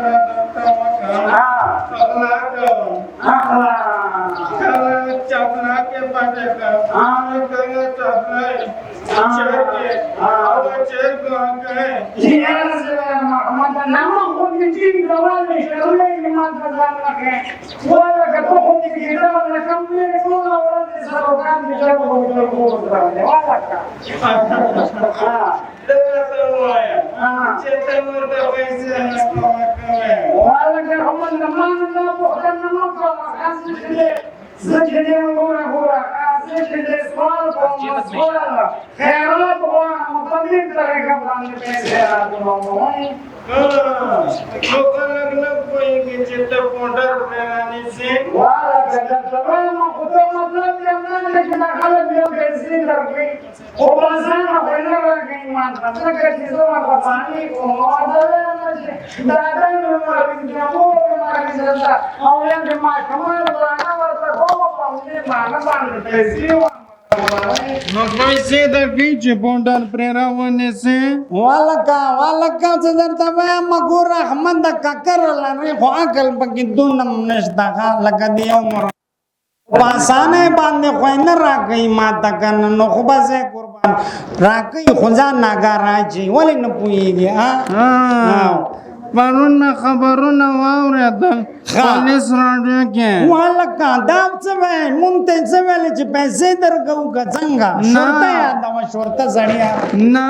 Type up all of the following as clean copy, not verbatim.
No पैसे दर्फीचे पोंडार प्रेरावने से वालका सदरतवे मगुर अहमद ककरला रे फाकल बकिदुन नष्टा का लगा दिया मर पासाने बांधे खोइन राकई माता कन नखबा से कुर्बान राकई खुजा नागाराजी वले न पुईगे बारून में खबरों न वावरता पुलिस राडे के वालका दाव चवे मुंते चवे ले पैसे दर गऊ का संगा शोरता या दवा शोरता सड़िया ना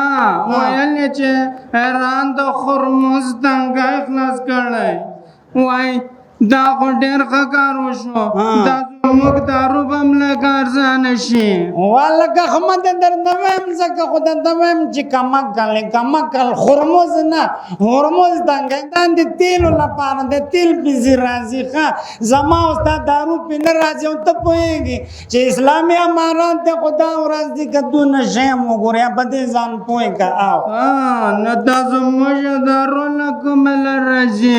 वायले चे हैरान तो खरमुज तंगा इखलास करले वाई दा को डेर खकारो शो दा मुक दारू बमला कारजानशी वालका खमत दर दवम जका खुद दवम जी कमकल खरमुज ना खरमुज तंगा दान दे तिल ला पान दे तिल बिजी राजी खा जमा उस्ता दारू पिन राजी उत पोएगी जे इस्लामी अमारत दे खुदा औरज दी कदू नशे मोगुरिया बदे जान पोए का आओ न दाजो मजा दारू न कुमल राजी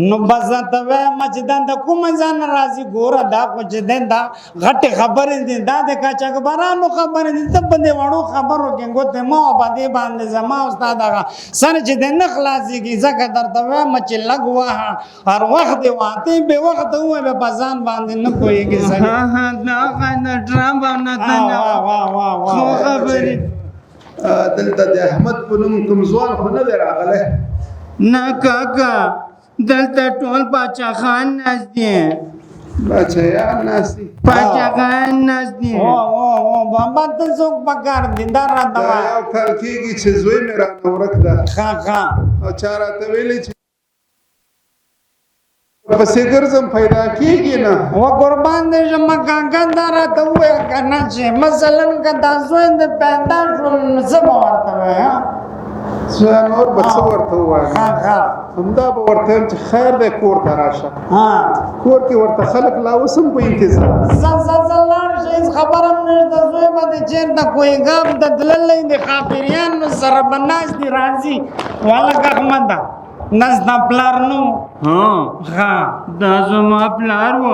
नो बजा तवे मजदान द कुम जान राजी गोरा दा को जदेन दा घटे खबर दिन दा दे का चक बरानो खबर दिन तब बंदे वाड़ो खबर के गोते मो बादे बांधे जमा उस्ताद का सर जदेन खलासी की जका दर तवे मच लगवा हर वक्त वाते बे वक्त हुए बे बजान बांधे न कोई के सर हां ना खाना ड्रामा न तना वाह खो खबरी دلته د احمد په نوم کوم ځوان خو نه دی راغلی ना काका दलता टोल बाचा खान नजदी بچیان ناست دي बाचा खान नजदी او بابا ته څوک پکار دي دا را دا دا یو کال کېږي چې زوی مې رانه ورک ده خا او چا راته ویلي چې پسې ګرځم پیدا کېږي نه و قربان دې زما کاکا دا را ته وې کنه چې مثلا کدا زوی دې پیدا شول زما ورته وې زه نور به څه ورته ووایم خا همدا به ورته وایم چې خیر دی کور ته راشه ها کور کې ورته خلک لا اوس هم په انتظار زلزلار شي خبرم نه د زوی باندې چیرته کوئی غاب د دللې د خاطریان سره بناس دي راځي والا احمد ناس د پلار نو ها دا زما پلار و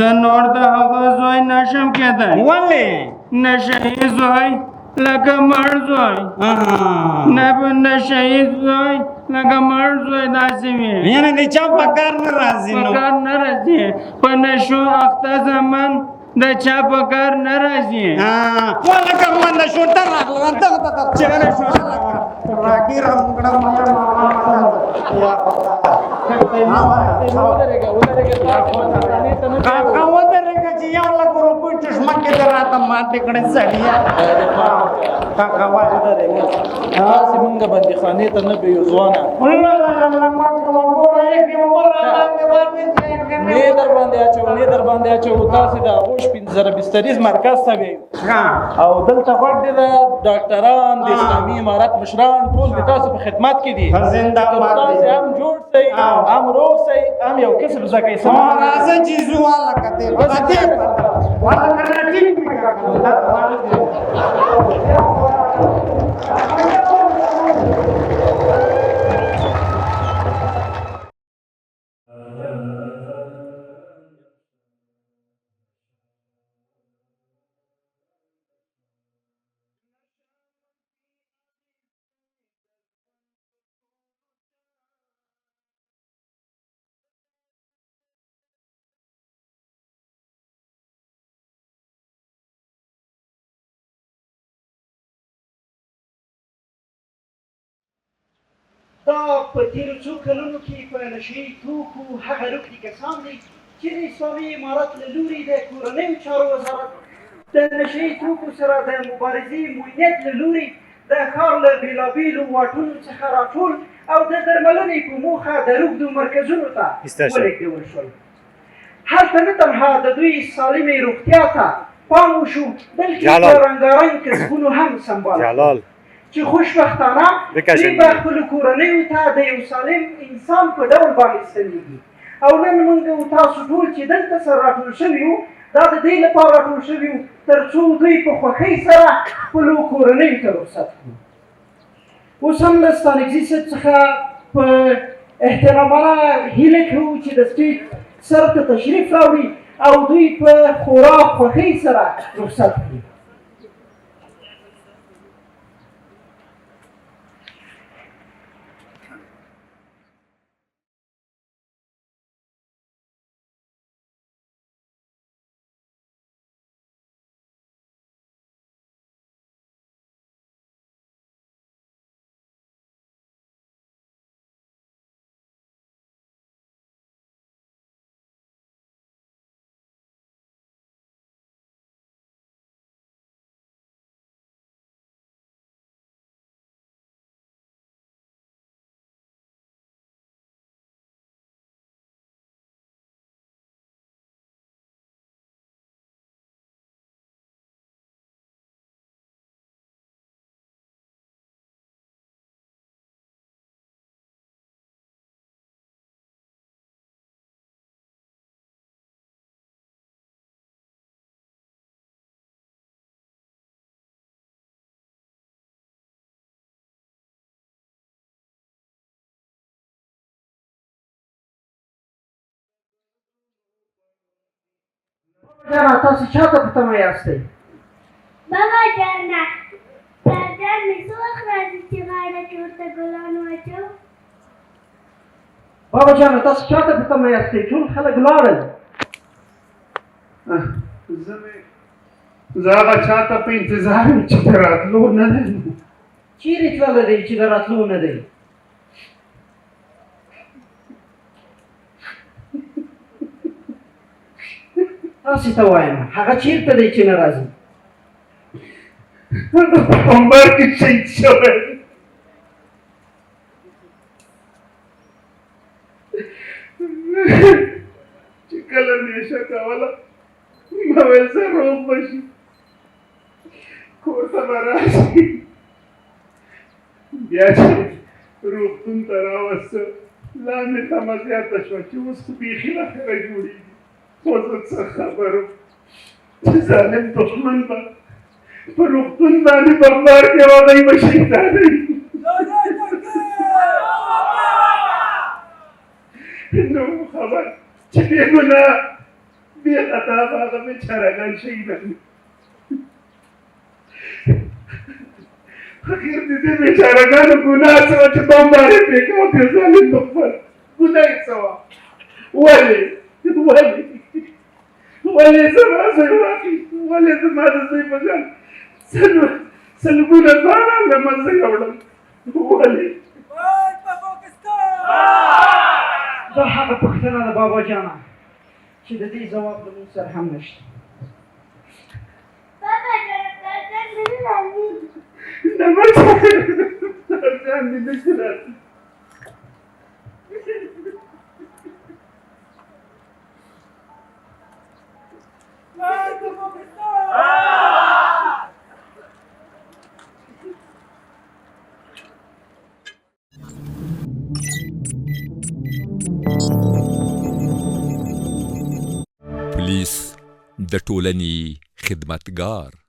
زنور د هغه زوی نشم کېده ولې نشهی زوی لکه مړ زوی نه به نشهی زوی لکه مړ زوی داسې وي یعنی د چا په کار نه راځي نو پکار نه راځي په نشو اخته زمن د چا پکار نه راځي والا احمد شو تر راغله ته چیرې شو راګی رمګړه یا ودرېږه چې یو لک روپۍ چشمه کې در راته ماتې کړې سړیه کاکا ودرېږه هسې مونږ بندیخانې ته نه بیو ځوانه نه در باندې اچو تاسې د هغو شپېته زره بستریز مرکز ته بیو او دلته غوږ دی د ډاکټران د اسلامي امارت مشران ټول د تاسو په خدمت کې دي زنده باد تاسې هم جوړ سئ هم روغ سئ هم یو کسب زده کوئ راځه چې زو والا کته والا کنه ټینګ دا په تېرو څو کلونو کې په نشهیي توکو هغه روږدي کسان دي چې د اسلامي امارت له لوري د کورنیو چارو وزارت د نشهیي توکو سره د مبارزې موینت له لوري د ښار له بېلابېلو واټونو څخه راټول او د درملنې په موخه د روږدو مرکزونو ته ولېږدول شول. هلته نه تنها د دوی سالمې روغتیا ته پام وشو بلکې په رنګارنګ کسبونو هم سنبال چې خوشبختانه دوی به خپلو کورنیو ته د یو سالم انسان په ډول باندې ستنېږي. او نن موږ او تاسو ټول چې دلته سره راټول شوي یو دا د دې لپاره راټول شوي یو تر څو دوی په خوښۍ سره خپلو کورنیو ته رخصت کړو. اوس هم له ستانکزي صاحب څخه په احترامانه هیله کوو چې د سټیج سر ته تشریف راوړي او دوی په خورا خوښۍ سره رخصت کړي. جانا تاسو چاته په تمه یاستئ؟ بابا جانا پلار مې څه وخت راځي چې غاړه کې ورته ګلان واچوو؟ بابا جانا تاسو چاته په تمه یاستئ؟ ټول خلک ولاړل. زه هغه چاته په انتظار یم چې د راتلو نه دی. چیرې تللی دی چې د راتلو نه دی؟ تاسې ته وایم هغه چېرته دی چې نه راځي؟ هغه په بمبار کې شهید شوی. چې کله نشه کوله ما ویل زه روغ به شي کور ته به راشي. بیا چې روغتون ته راوسته لا مې تمه زیاته شوه چې اوس خو بیخي راخره جوړېږي. خو زه څه خبر وم چې ظالم دښمن به په روغتون باندې بمبار کې او هغوی به شهیدانوي. نو خبر چې بې ګناه بې خطا به هغه بېچارهګان شهیدان. اخر د دې بېچارهګانو ګناه څه وه چې بمبار یې پرې کوه دې ظالم دښمن ګناه یې څه وه؟ ولې زما زوی واخیست؟ ولې زما د زوی په شان سلګونه ځوانان له منځه یوړل؟ ولې؟ دا هغه پوښتنه ده بابا جانه چې د دې ځواب له موږ سره هم نشته. بابا جانه پلار مې نه راځي. نه پلارجان دې نشي راځي. پولیس د ټولنې خدمتګار